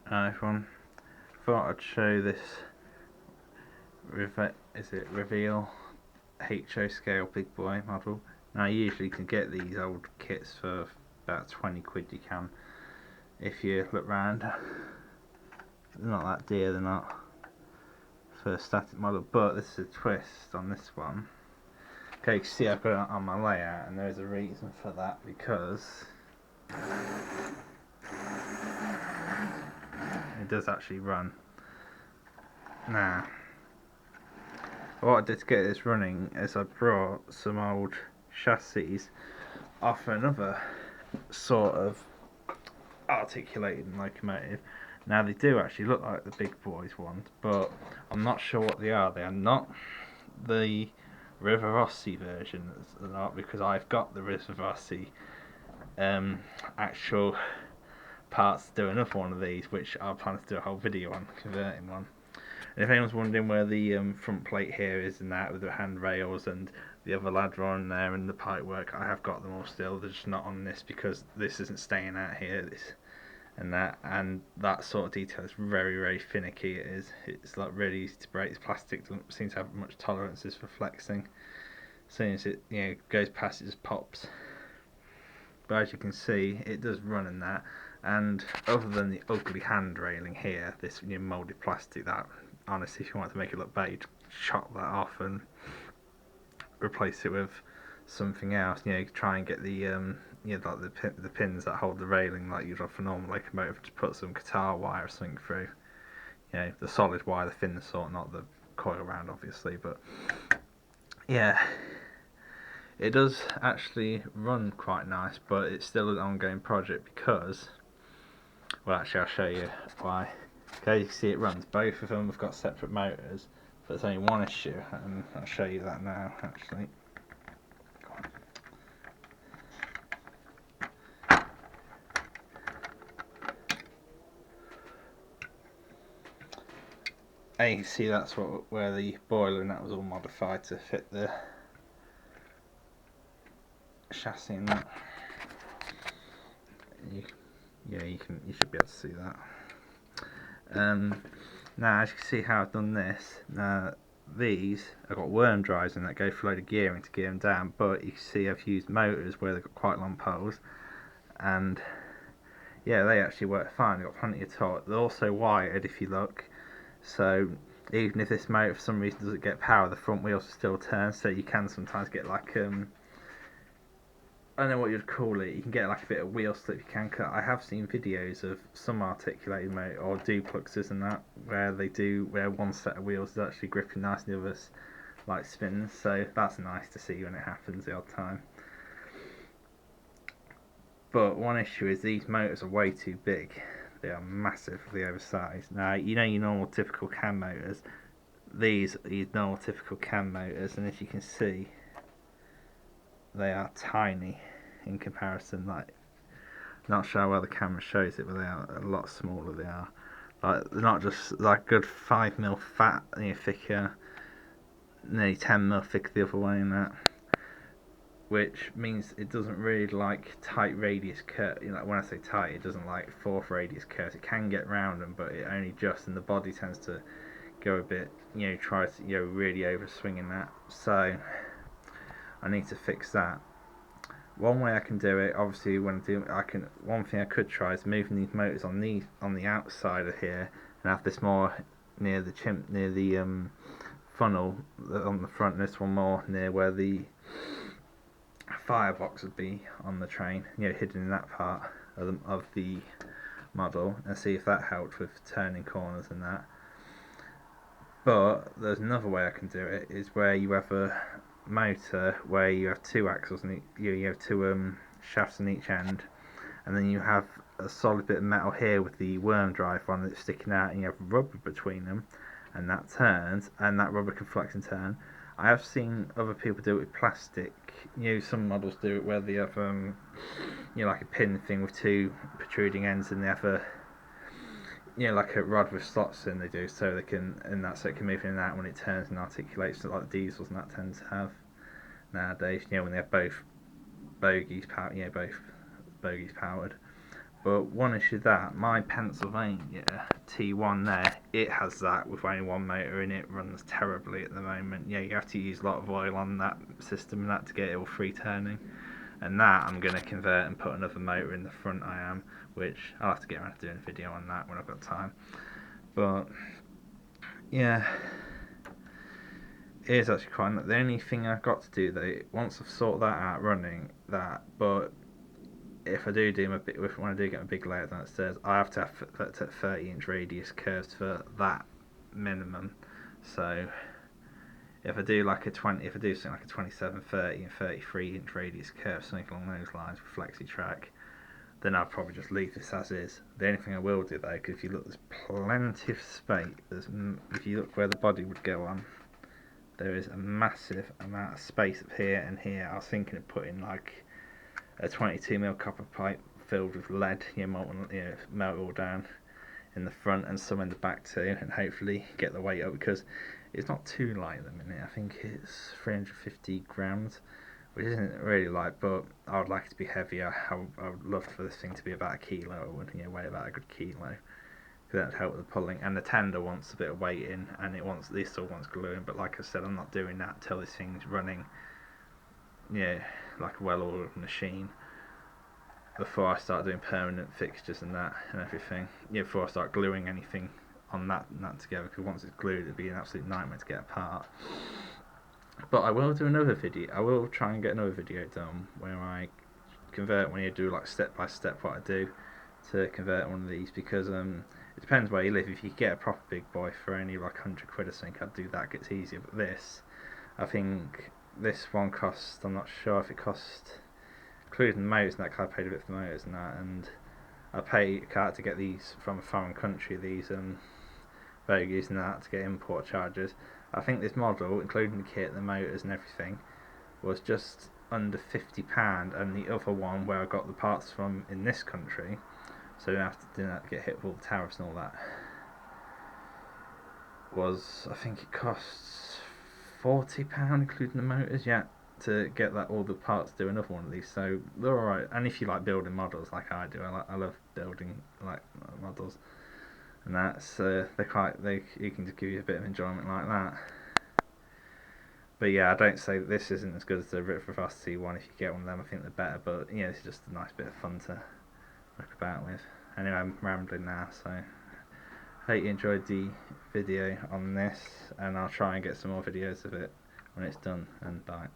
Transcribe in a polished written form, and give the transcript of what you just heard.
Hi everyone, thought I'd show this revell HO scale big boy model. Now you usually can get these old kits for about 20 quid. You can, if you look round. They're not that dear, they're not, for a static model, but this is a twist on this one. Okay, you can see I put it on my layout, and there's a reason for that, because it does actually run. Now, what I did to get this running is I brought some old chassis off another sort of articulated locomotive. Now they do actually look like the big boys ones, but I'm not sure what they are. They are not the revell version, because I've got the revell actual parts to do another one of these, which I plan to do a whole video on, converting one. And if anyone's wondering where the front plate here is and that, with the handrails and the other ladder on there and the pipework, I have got them all still. They're just not on this because this isn't staying out here. This and that sort of detail is very, very finicky. It's like really easy to break. This plastic doesn't seem to have much tolerances for flexing. As soon as it goes past, it just pops. But as you can see, it does run in that. And other than the ugly hand railing here, this moulded plastic, that honestly, if you want to make it look better, chop that off and replace it with something else. Try and get the like the pins that hold the railing, like you'd have for normal locomotive, to put some guitar wire or something through. The solid wire, the thin sort, not the coil round, obviously. But yeah, it does actually run quite nice, but it's still an ongoing project because, well, actually, I'll show you why. Okay, you can see it runs. Both of them have got separate motors, but there's only one issue, and I'll show you that now, actually. And you can see that's where the boiler and that was all modified to fit the chassis and that. You should be able to see that. Now, as you can see how I've done this, now these, I've got worm drives in that go for a load of gearing to gear them down, but you can see I've used motors where they've got quite long poles, and yeah, they actually work fine. They've got plenty of torque. They're also wired, if you look, so even if this motor for some reason doesn't get power, the front wheels will still turn, so you can sometimes get like I don't know what you'd call it. You can get like a bit of wheel slip. You can cut. I have seen videos of some articulated motor or duplexes and that where one set of wheels is actually gripping nice and the others like spins. So that's nice to see when it happens the odd time. But one issue is these motors are way too big. They are massively oversized. Now your normal typical cam motors. These are your normal typical cam motors, and as you can see, they are tiny in comparison. Like, not sure how well the camera shows it, but they are a lot smaller. They are like, they're not just like good 5mm fat, thicker, nearly 10mm thick the other way in that, which means it doesn't really like tight radius curve. When I say tight, it doesn't like fourth radius curves. It can get round them, but it only just, and the body tends to go a bit, try to really overswing in that. So I need to fix that. One way I can do it, obviously, one thing I could try is moving these motors on the outside of here, and have this more near the funnel on the front, and this one more near where the firebox would be on the train, hidden in that part of the model, and see if that helped with turning corners and that. But there's another way I can do it, is where you have a motor where you have two axles and you have two shafts on each end, and then you have a solid bit of metal here with the worm drive one that's sticking out, and you have rubber between them, and that turns, and that rubber can flex and turn. I have seen other people do it with plastic. Some models do it where they have like a pin thing with two protruding ends, and they have a like a rod with slots in. They do, so they can, so it can move in and out when it turns and articulates, like the diesels and that tend to have nowadays. When they have both bogies powered. But But one issue that my Pennsylvania T1 there, it has that with only one motor and it runs terribly at the moment. Yeah, you have to use a lot of oil on that system and that to get it all free turning. And that I'm going to convert and put another motor in the front, I am, which I'll have to get around to doing a video on that when I've got time. But yeah, it is actually quite. The only thing I've got to do though, once I've sorted that out running that, but if I do my bit, when I do get my big layout downstairs, I have to have 30-inch radius curves for that minimum. So if I do like a 20, if I do something like a 27, 30, and 33-inch radius curve, something along those lines with flexi track, then I'll probably just leave this as is. The only thing I will do though, because if you look, there's plenty of space. If you look where the body would go on, there is a massive amount of space up here and here. I was thinking of putting like a 22mm copper pipe filled with lead, molten, melt it all down in the front and some in the back too, and hopefully get the weight up, because it's not too light at the minute. I think it's 350 grams, which isn't really light, but I would like it to be heavier. I would love for this thing to be about a kilo. It would weigh about a good kilo, because that would help with the pulling. And the tender wants a bit of weight in, and this still wants gluing, but like I said, I'm not doing that till this thing's running, like a well-oiled machine, before I start doing permanent fixtures and that and everything. Before I start gluing anything on that together, because once it's glued, it'd be an absolute nightmare to get apart. But I will do another video. I will try and get another video done where I convert, when you do like step by step what I do to convert one of these, because it depends where you live. If you get a proper big boy for only like 100 quid or something, I'd do that, gets easier. But this, I think this one cost, I'm not sure if it cost, including the motors and that, because I paid a bit for the motors and that, and I pay a card to get these from a foreign country, these bogies and that, to get import charges. I think this model, including the kit, the motors and everything, was just under £50, and the other one where I got the parts from in this country, so I didn't have to get hit with all the tariffs and all that, was, I think it costs £40 including the motors, to get that, all the parts to do another one of these. So they're alright. And if you like building models like I do, I love building like models, and that's you can just give you a bit of enjoyment like that. But yeah, I don't say that this isn't as good as the Revell one. If you get one of them, I think they're better. But it's just a nice bit of fun to look about with. Anyway, I'm rambling now, so hope you enjoyed the video on this, and I'll try and get some more videos of it when it's done, and bye.